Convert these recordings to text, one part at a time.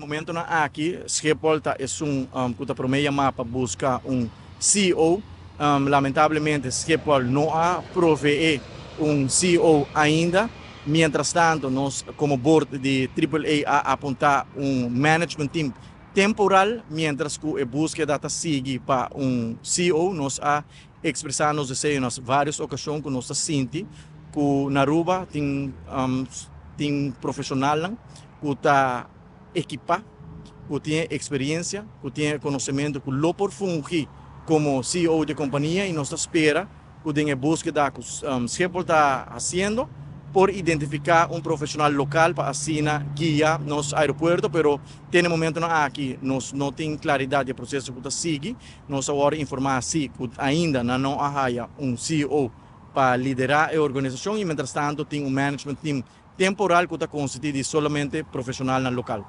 Momento na aqui, Schiphol é kuta promeia mapa busca CEO. Lamentavelmente, Schiphol não há provee CEO ainda. Mientras tanto, nós, como board de AAA, apontar management team temporal, mientras que a búsqueda sigue para CEO, nós a expressar nos desejos nas várias ocasiões que nós senti que na Aruba tem profissional que está equipar, que tem experiência, que tem conhecimento, que lo por fungir como CEO de companhia e nós espera que tenha búsqueda que o Schiphol está fazendo por identificar profissional local para assinar guia nos aeroportos, pero tem momento aqui nós não tem claridade do processo que está sigue, nós agora informar assim que ainda não há CEO para liderar a organização e, mientras tanto, tem management team temporal que está constituído de solamente profissional no local.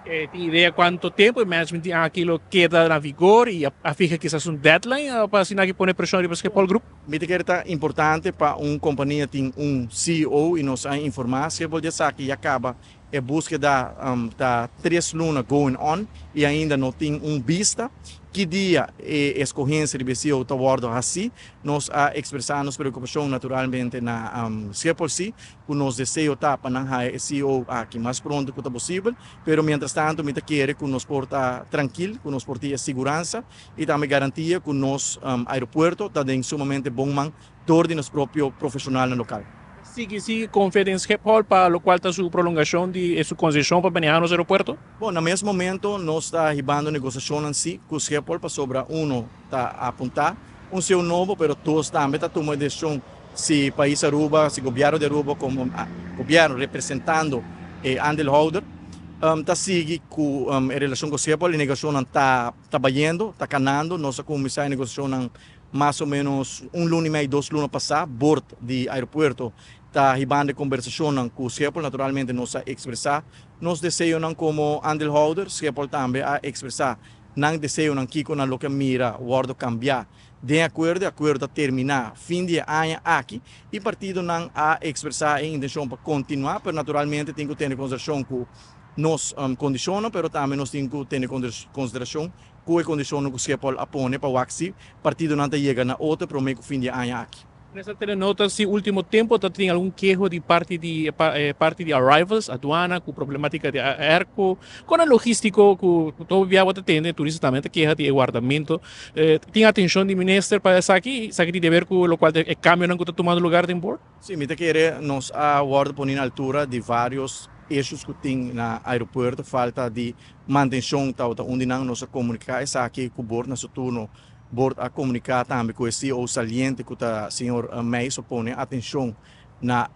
¿Tiene idea cuánto tiempo el management aquí lo queda en vigor y fija quizás un deadline para así que pone presión para el grupo? Me que é importante para companhia ter CEO e nos informar se pode dizer que acaba a búsqueda da 3 lunas going on e ainda não tem vista. Que dia escorrência de BCO está guardando assim, nós expressamos nossa preocupação naturalmente na Schiphol, que nós desejamos para não ter CEO aqui mais pronto que possível, pero mientras tanto, me quer que nos porta tranquilo, que nos porte segurança e também garantia que nos aeroporto está em sumamente bom man de nosso próprio profissional no local. Sigue confia en Schiphol, para lo cual está su prolongación de su concesión para venir a los aeropuertos? Bom, no mesmo momento, nós estamos arribando negociação em si, com o Schiphol para sobre está a apontar seu novo, pero todos também está tomando decisão se o país Aruba, se o governo de Aruba, como governo representando handle holder, está sigue com a relação com o Schiphol, a negociação está trabalhando, está canando, nós começamos a negociação mais ou menos lunes e meio, 2 lunas passar, board de aeroporto está arribando conversação com o Schiphol, naturalmente nós a expressar, nós desejamos como handle holder, Schiphol também a expressar, não desejamos que com a loca mira, o guardo cambiar, de acordo a terminar fim de ano aqui, e partido não a expressar a intenção para continuar, mas naturalmente tem que ter consideração com nos condicionam, mas também nós temos que ter consideração com a condição que o Schiphol apone para o Axi, partido não chega na outra para o fim de ano aqui. Nessa telenota, se último tempo tem algum queijo de parte de arrivals, aduana, com problemática de airco, com a logístico, com todo viável atende, turista também queixa de guardamento, tem atenção de ministro para essa aqui de ver com o qual é câmbio não está tomando lugar de board? Sim, me querer nos aguardo por na altura de vários eixos que tem no aeroporto, falta de manutenção, onde não nos comunicar, essa aqui com o board no seu turno, board a comunicar também com esse o saliente que o senhor May supõe atenção na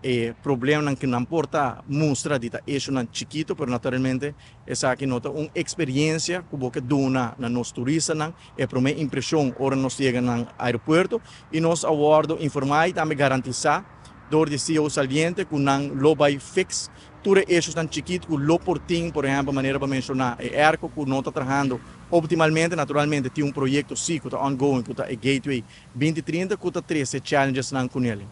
problema que não importa mostra de eixo não chiquito, mas naturalmente essa aqui nota experiência que você dona na nos turistas não é para minha impressão hora nós chega no aeroporto e nós aguardo informar e também garantizar door de CEO saliente que não lo vai fix tudo eixos tão chiquito que lo portim, por exemplo, maneira para mencionar é arco que não está trabalhando optimalmente, naturalmente tem projeto sim que está ongoing, que está Gateway 2030, que está 13 challenges não com ele.